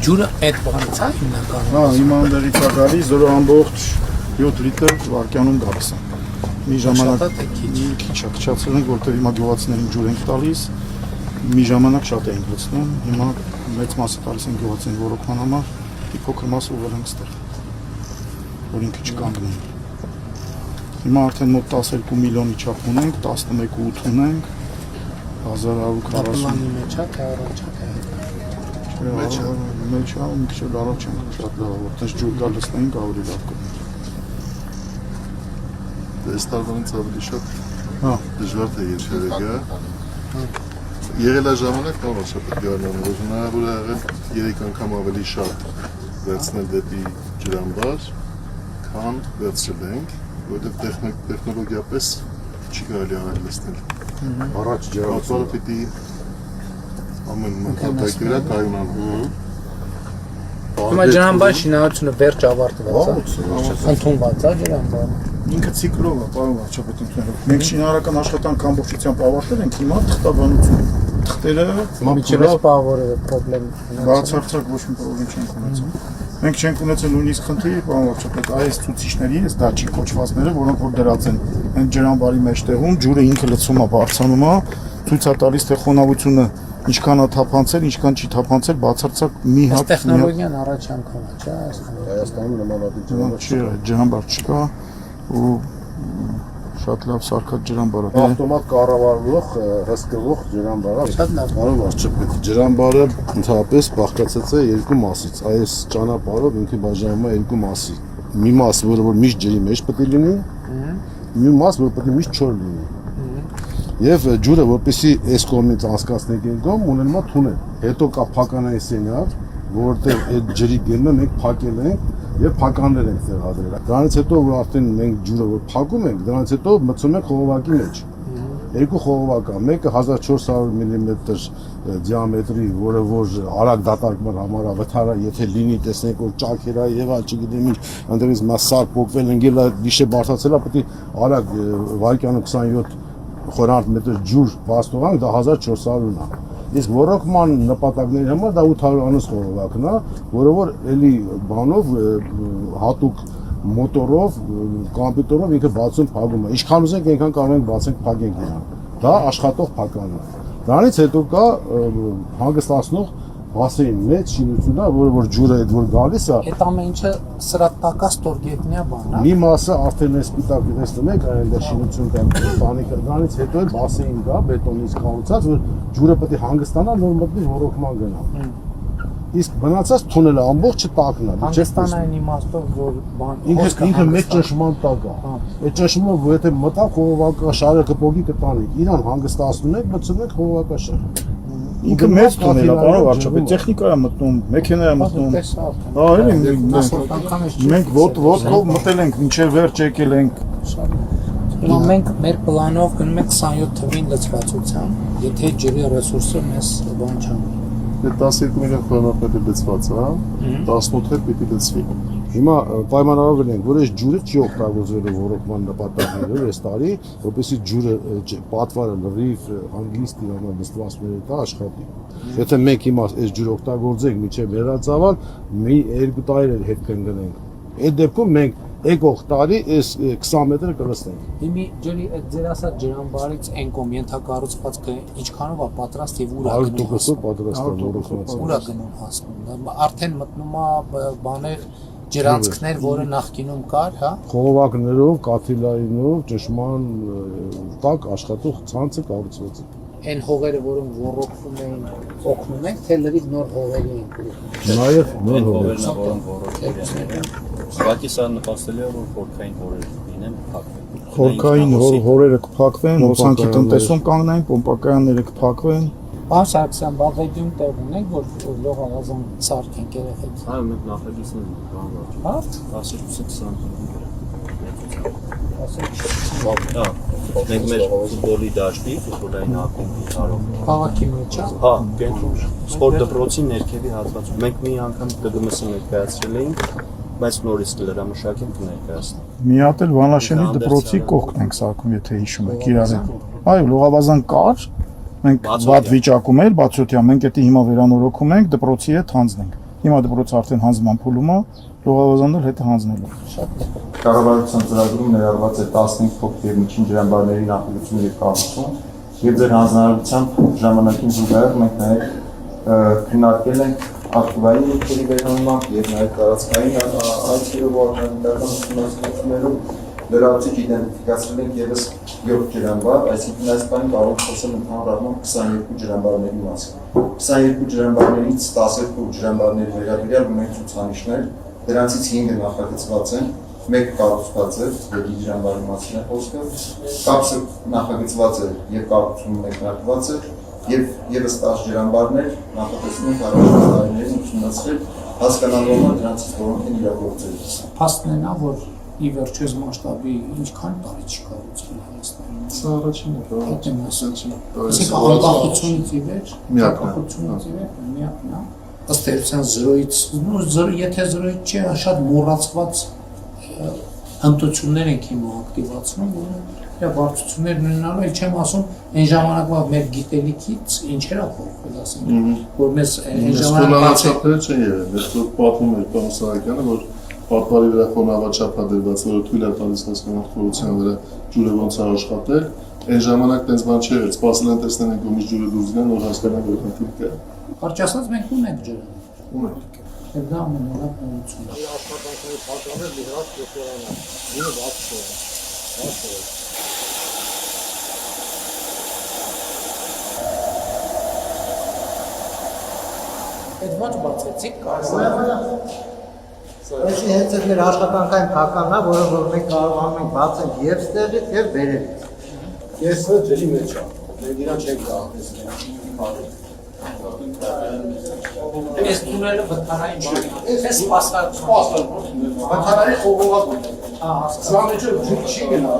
ջուրը այդ բանից է հիմնականում։ Հա, հիմա անդերից է գալիս 0.7 լիտր վարկյանում գալիս է։ Մի ժամանակ քիչ է քչացել ենք, որտեղ հիմա գյուղացիներին ջուր ենք տալիս։ Մի ժամանակ շատ էինք լցնում, հիմա մեծ մասը տալիս ենք գյուղացիներին ռոռոկման համար, փոքր մասը ուղղել ենք ստեղ, որ ինքը չկանգնի։ Հիմա արդեն մոտ 12 միլիոնի չափ ունենք, 11.8 ունենք, 1140 Պլանի մեջ է, թե առաջ է, թե մեջ է, մի քիչ առաջ ենք, շատ լավ, որտեղ ջուր կա լցնենք, ավելի լավ կլինի։ Այս տարվանից ավելի շատ դժվար թե երբևէ գա։ Եղել է ժամանակ, նոր շատ գարնան, որ հնարավոր է եղել 3 անգամ ավելի շատ վերցնել դեպի ջրամբար, քան վերցրել ենք, որովհետև տեխնոլոգիապես չի կարելի արագ լցնել։ Առաջ ջրամբարը պիտի ամեն մակարդակի վրա կայունանա։ Հիմա ջրամբարի շինարարությունը վերջ ավարտված է։ Ընդունված է ջրամբարը։ Ինքը ցիկլով է, պարոն վարչապետ ընդունելով։ Մենք շինարարական աշխատանք ամբողջությամբ ավարտել ենք, հիմա թղթաբանություն։ Թղթերը Միջև սպավորը պրոբլեմ։ բացարձակ ոչ մի պրոբլեմ չենք ունեցել։ Մենք չենք ունեցել նույնիսկ խնդիր, պարոն վարչապետ, այս ցուցիչների, այս դաչիկ կոչվածները, որոնք որ դրած են այն ջրամբարի մեջտեղում, ջուրը ինքը լցում է, բարձրանում է, ցույց է տալիս թե խոնավությունը ինչքան է թափանցել, ինչքան չի թափանցել, բացարձակ մի հատ տեխնոլոգիան առաջ անգամ է, չէ՞, Հայաստանում նմանատիպ ջրամբար չկա ու շատ լավ սարքած ջրամբար է։ ավտոմատ կառավարվող, հսկվող ջրամբար է։ Շատ լավ։ Պարոն վարչապետ, ջրամբարը ընդհանրապես բաղկացած է երկու մասից։ Այս ճանապարհով ինքը բաժանվում է երկու մասի։ Մի մաս, որը որ միշտ ջրի մեջ պետք է լինի, մի մաս, որը պետք է միշտ չոր լինի։ Եվ ջուրը, որպեսզի այս կողմից անցկացնենք այն կողմ, ունենում է թունել։ Հետո կա փականային սենյակ, որտեղ այդ ջրի գեմը մենք փակել ենք եւ փականներ ենք տեղադրել։ Դրանից հետո որ արդեն մենք ջուրը որ փակում ենք, դրանից հետո մտցում ենք խողովակի մեջ։ Երկու խողովակ կա, մեկը 1400 մմ դիամետրի, որը որ արագ դատարկման համար է, վթարը եթե լինի, տեսնենք որ ճաքեր է եւ չգիտեմ ինչ, այնտեղից մասար փոկվել ընկել է, դիշե բարձրացել է, պետք է արագ վարկյանում 27 խորանարդ մետր ջուր վաստողանք, դա 1400-ն է։ Իսկ ռոռոկման նպատակների համար դա 800-անոց խողովակն է, որը որ էլի բանով հատուկ մոտորով, կոմպյուտերով ինքը բացում փակում է։ Ինչքան ուզենք այնքան կարող ենք բացենք փակենք իրան։ Դա աշխատող փական է։ Դրանից հետո կա հանգստացնող բասեին մեջ շինությունն է, որը որ ջուրը այդ որ գալիս է։ Այդ ամեն ինչը սրա տակա ստորգետնյա բան է։ Մի մասը արդեն այս սպիտակ տեսնում եք, այնտեղ շինություն կա, տանիքը, դրանից հետո էլ բասեին կա, բետոնից կառուցած, որ ջուրը պետք է հանգստանա, նոր մտնի ռոռոկման գնա։ Իսկ մնացած թունելը ամբողջը տակն է։ Հանգստանային իմաստով, որ բան ինքը մեծ ճնշման տակ է։ Այդ ճնշումը, որ եթե մտա խողովակը շարը կպոգի կտանեք, իրան հանգստացնում եք, մտցնում եք խողովակաշար։ Ինքը մեծ թունել է, պարոն վարչապետ, տեխնիկա է մտնում, մեքենա է մտնում։ Հա, էլի մենք ոտքով մտել ենք, մինչև վերջ եկել ենք։ Հիմա մենք մեր պլանով գնում ենք 27 թվին լցվածության, եթե ջրի ռեսուրսը մեզ բան չանի։ Այդ 12 միլիոն խորանարդ մետր լցված է, 18 էլ պիտի լցվի։ Հիմա պայմանավորվել ենք, որ այս ջուրը չի օգտագործվելու ռոռոկման նպատակներով այս տարի, որպեսզի ջուրը պատվարը լրիվ հանգիստ իրանալ նստվածքների տա աշխատի։ Եթե մենք հիմա այս ջուրը օգտագործենք մինչև վերածավալ, մի 2 տարի հետ կընկնենք։ Այդ դեպքում մենք եկող տարի այս 20 մետր կլցնենք։ Հիմի ջրի այդ ձեր ասած ջրամբարից այն կողմ ենթակառուցվածքը ինչքանով է պատրաստ եւ ուր է գնում։ 100% պատրաստ է ռոռոկված։ Ուր է գնում հասնում։ Արդեն մտնում է բաներ ջրանցքներ, որը նախկինում կար, հա։ Խողովակներով, կաթիլայինով, ճշման տակ աշխատող ցանցը կառուցված է։ Այն հողերը, որոնք ռոռոկվում էին, օգնում են, թե լրիվ նոր հողերի են կրում։ Նաև նոր հողերն են, որոնք ռոռոկվել են։ Ուղղակի սա նպաստելի է, որ խորքային հորեր լինեն, փակվեն։ Խորքային հորերը կփակվեն, հոսանքի տնտեսում կանգնեն, պոմպակայանները կփակվեն։ Պարոն Սարգսյան, բաղեդյուն տեղ ունենք, որ լողավազան սարքենք երեխեքի։ Այո, մենք նախագիծն ենք կանված։ Հա։ 18-20 Մենք մեր ֆուտբոլի դաշտի, ֆուտբոլային ակումբի հարով։ Քաղաքի մեջ է։ Հա, կենտրոն։ Սպորտ դպրոցի ներքևի հատվածում։ Մենք մի անգամ ԿԳՄՍ-ը ներկայացրել էինք, բայց նորից կլրամշակենք կներկայացնենք։ Մի հատ էլ Վանաշենի դպրոցի կողքն ենք սարքում, եթե հիշում եք իրար։ Այո, լողավազան կար, մենք վատ վիճակում էր, բացօթյա, մենք դա հիմա վերանորոգում ենք, դպրոցի հետ հանձնենք։ Հիմա դպրոցը արդեն հանձնման փուլում է, լողավազաններ հետը հանձնելու։ Կառավարության ծրագրում ներառված է 15 փոքր եւ միջին ջրամբարների նախագծում եւ կառուցում, եւ ձեր հանձնարարությամբ ժամանակին զուգահեռ մենք նաեւ քննարկել ենք ակտիվային նյութերի վերանման եւ նաեւ տարածքային այցելուորգանական ուսումնասիրություններում լրացուցիչ իդենտիֆիկացրել ենք եւս 7 ջրամբար, այսինքն այս բանը կարող ենք խոսել ընդհանուր առմամբ 22 ջրամբարների մասին։ 22 ջրամբարներից 12 ջրամբարների վերաբերյալ ունենք ցուցանիշներ, դրանցից 5-ը նախագծված են, 1 կառուցված է, եւ ջրամբարի մասին է խոսքը, կապսը նախագծված է եւ կառուցումը մեկնարկված է, եւ եւս 10 ջրամբարներ նախատեսվում են առաջին տարիներին ուսումնասիրել, հասկանալով դրանցից որոնք են իրագործել։ Փաստն է նա, որ ի վերջո այս մասշտաբի ինչքան տարի չկառուցվել Հայաստանում։ Սա առաջինն է, Այդ եմ ասում։ Այսինքն անկախությունից ի վեր, Միակն է։ անկախությունից ի վեր, միակն է։ Ըստ էության 0-ից, եթե 0-ից չի, շատ մոռացված հմտություններ ենք հիմա ակտիվացնում, որը բարդություններ ունենալու, էլ չեմ ասում, այն ժամանակվա մեր գիտելիքից ինչեր է փոխվել, ասենք, որ մեզ այն ժամանակ չափերը չեն եղել, ես պատմում էր պարոն Սահակյանը, որ պատվարի վրա խոնավաչափ է դրված, որը թույլ է տալիս հասկանալիության վրա ջուրը ոնց է աշխատել, այն ժամանակ տենց բան չէր, սպասել են տեսնեն են գոմից ջուրը դուրս գան, որ հասկանան, որ խնդիր կա։ Կարճ ասած մենք ունենք ջրը։ Ունենք։ Եվ դա ամենալավ նորությունն է։ Աշխատանքների պատճառով դրանց կողորանա։ Դինը բաց է։ Այդ ո՞նց բացեցիք կարծես։ Այսի հենց այդ մեր աշխատանքային փականն է, որը որ մենք կարողանում ենք բացել եւ ստեղից եւ վերևից։ Ես ջրի մեջ եմ, մենք իրան չենք կարող տեսնել։ Այս տունելը վթարային չի։ Այս սպասարկում։ Վթարանի խողովակ է։ Հա, հասկացա։ Սա մեջ ջուր չի գնա։